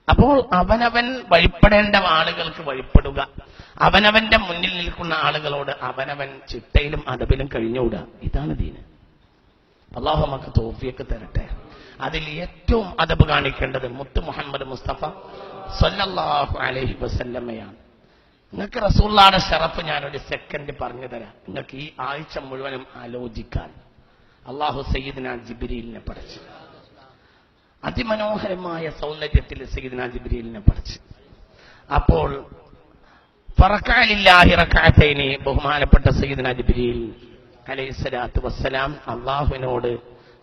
അപ്പോൾ അവനവൻ വഴിപ്പെടേണ്ട ആളുകൾക്ക് വഴിപ്പെടുക, അവനവന്റെ മുന്നിൽ നിൽക്കുന്ന ആളുകളോട് അവനവൻ ചിട്ടയിലും അദബിലും കഴിഞ്ഞുകൂടുക. ഇതാണ് ദീന്. അല്ലാഹു നമുക്ക് തൗഫീഖ് തരട്ടെ. അതിൽ ഏറ്റവും അദബ് കാണിക്കേണ്ടത് മുത്ത് മുഹമ്മദ് മുസ്തഫ സ്വല്ലല്ലാഹു അലൈഹി വസല്ലമയാണ്. നിങ്ങൾക്ക് റസൂലുള്ളാഹിയുടെ ശറഫ് ഞാനൊരു സെക്കൻഡ് പറഞ്ഞു തരാം. നിങ്ങൾക്ക് ഈ ആഴ്ച മുഴുവനും ആലോചിക്കാൻ. അല്ലാഹു സയ്യിദുനാ ജിബ്രീലിനെ പഠിച്ചു. അതിമനോഹരമായ സൗന്ദര്യത്തിൽ സയ്യിദുനാ ജിബ്രീലിനെ പഠിച്ചു. അപ്പോൾ ഫറകഅലില്ലാഹി റകഅതൈനി, ബഹുമാനപ്പെട്ട സയ്യിദുനാ ജിബ്രീൽ അലൈഹിസ്സലാത്തു വസ്സലാം അല്ലാഹുവിനോട്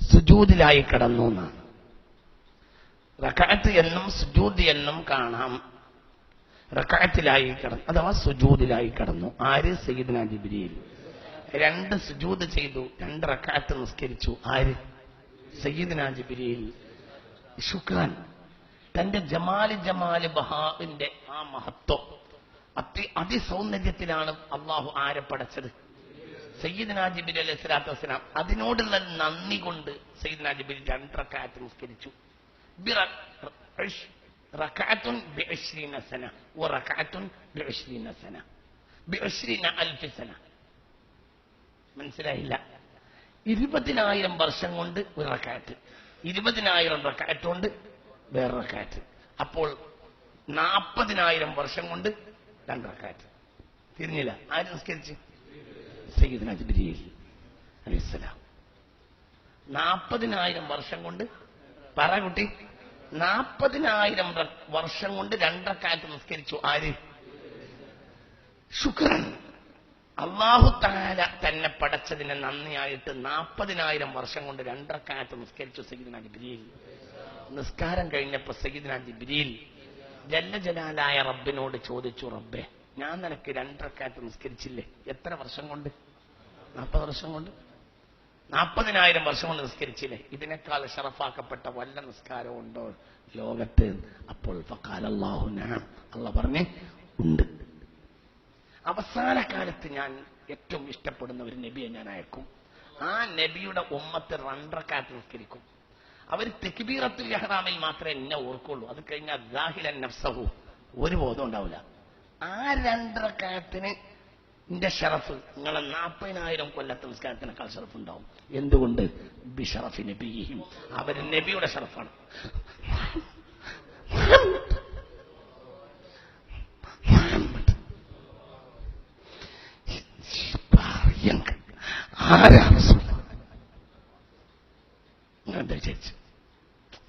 സുജൂദിലായി കടന്നു എന്നാണ്. റകഅത്ത് എന്നും സുജൂദ് എന്നും കാണാം. റകഅത്തിലായി കടന്നു അഥവാ സുജൂദിലായി കടന്നു. ആര്? സയ്യിദുനാ ജിബ്രീൽ. 2 സുജൂദ് ചെയ്തു, 2 റകഅത്ത് നിസ്കരിച്ചു. ആര്? സയ്യിദുനാ ജിബ്രീൽ. ശുക്രാൻ. തന്റെ ജമാല് ബഹാഇന്റെ ആ മഹത്വം, അതിസൗന്ദര്യത്തിലാണ് അള്ളാഹു ആരെ പടച്ചത്? സയ്യിദുനാ ജിബ്രീൽ അലൈഹിസ്സലാത്തു വസ്സലാം. അതിനോടുള്ള നന്ദി കൊണ്ട് സയ്യിദുനാ ജിബ്രീൽ 2 റകഅത്ത് നിസ്കരിച്ചു. റകഅത്തുൻ ബി20 സന വറകഅത്തുൻ ബി20 സന ബി20,000 സന. മനസ്സിലായില്ല? 20,000 വർഷം കൊണ്ട് ഒരു റകഅത്ത്, 20,000 റകഅത്ത് കൊണ്ട് വേറെ റകഅത്ത്. അപ്പോൾ 40,000 വർഷം കൊണ്ട് 2 റകഅത്ത്. തിരിഞ്ഞില്ല? ആര് നിസ്കരിച്ച്? സയ്യിദുനാ ജിബ്രീൽ അലൈഹിസ്സലാം. 40,000 വർഷം കൊണ്ട്, പറ കുട്ടി, 40,000 വർഷം കൊണ്ട് 2 റകഅത്ത് നിസ്കരിച്ചു. ആര്? ശുക്രൻ. അല്ലാഹു തആല തന്നെ പടച്ചതിനെ നന്ദിയായിട്ട് 40,000 വർഷം കൊണ്ട് 2 റകഅത്ത് നിസ്കരിച്ചു സയ്യിദുനാ ജിബ്രീൽ. നിസ്കാരം കഴിഞ്ഞപ്പോൾ സയ്യിദുനാ ജിബ്രീൽ ജല്ല ജലാലായ റബ്ബിനോട് ചോദിച്ചു, റബ്ബേ, ഞാൻ നിനക്ക് 2 റകഅത്ത് നിസ്കരിച്ചില്ലേ? എത്ര വർഷം കൊണ്ട്? 40 വർഷം കൊണ്ട്. 40,000 വർഷം കൊണ്ട് നിസ്കരിച്ചില്ലേ? ഇതിനേക്കാൾ ഷറഫാക്കപ്പെട്ട വല്ല നിസ്കാരം ഉണ്ടോ ലോകത്ത്? അപ്പോൾ ഫഖാലല്ലാഹു നഅം, അല്ലാഹു പറഞ്ഞു ഉണ്ട്. അവസാന കാലത്ത് ഞാൻ ഏറ്റവും ഇഷ്ടപ്പെടുന്ന ഒരു നബിയെ ഞാൻ അയക്കും. ആ നബിയുടെ ഉമ്മത്ത് 2 റകഅത്ത് നിസ്കരിക്കും. അവർ തക്ബീറത്തുൽ ഇഹ്റാമിൽ മാത്രമേ എന്നെ ഓർക്കുള്ളൂ. അത് കഴിഞ്ഞാൽ ദാഹിലൻ നഫ്സഹു, ഒരു ബോധം ഉണ്ടാവില്ല. ആ 2 റകഅത്തിന് എന്റെ ഷറഫ് നിങ്ങളെ 40,000 കൊല്ലത്തെ നിസ്കാരത്തിനേക്കാൾ ഷറഫ് ഉണ്ടാവും. എന്തുകൊണ്ട്? ബിഷറഫി നബിഹിം, അവർ നബിയുടെ ഷറഫാണ്.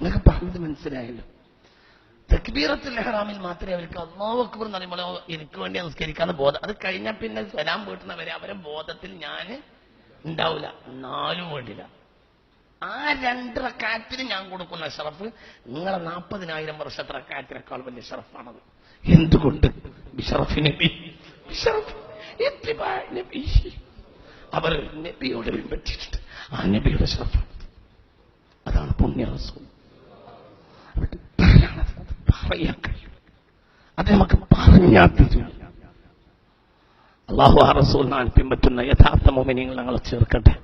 നിങ്ങൾക്ക് പറഞ്ഞത് മനസ്സിലായല്ലോ. തക്ബീറത്തുൽ ഇഹ്റാമിൽ മാത്രമേ അവർക്ക് അല്ലാഹു അക്ബർ എന്ന് പറയുമ്പോൾ എനിക്ക് വേണ്ടി നിസ്കരിക്കാന്ന് ബോധം. അത് കഴിഞ്ഞാൽ പിന്നെ സലാം വീട്ടുന്നവരെ അവരെ ബോധത്തിൽ ഞാൻ ഉണ്ടാവില്ല. എന്നാലും വേണ്ടില്ല. ആ 2 റകഅത്തിന് ഞാൻ കൊടുക്കുന്ന ഷറഫ് നിങ്ങളെ 40,000 വർഷത്തെ റകഅത്തിനേക്കാൾ വലിയ ഷറഫാണത്. എന്തുകൊണ്ട്? ബിഷറഫി നബി, ബിഷറഫ് ഇത്തിബാ നബി. അവർ നബിയോട് പിൻപറ്റിയിട്ടുണ്ട്. ആ നബിയുടെ ഷറഫാണ്. അതാണ് പുണ്യ റസൂൽ. പറയാൻ കഴിയും. അത് നമുക്ക് പറഞ്ഞാൽ തീരുമാനം. അല്ലാഹു ആ റസൂലിനെ പിൻപറ്റുന്ന യഥാർത്ഥ മുഅ്മിനീങ്ങൾ ഞങ്ങളെ ചേർക്കട്ടെ.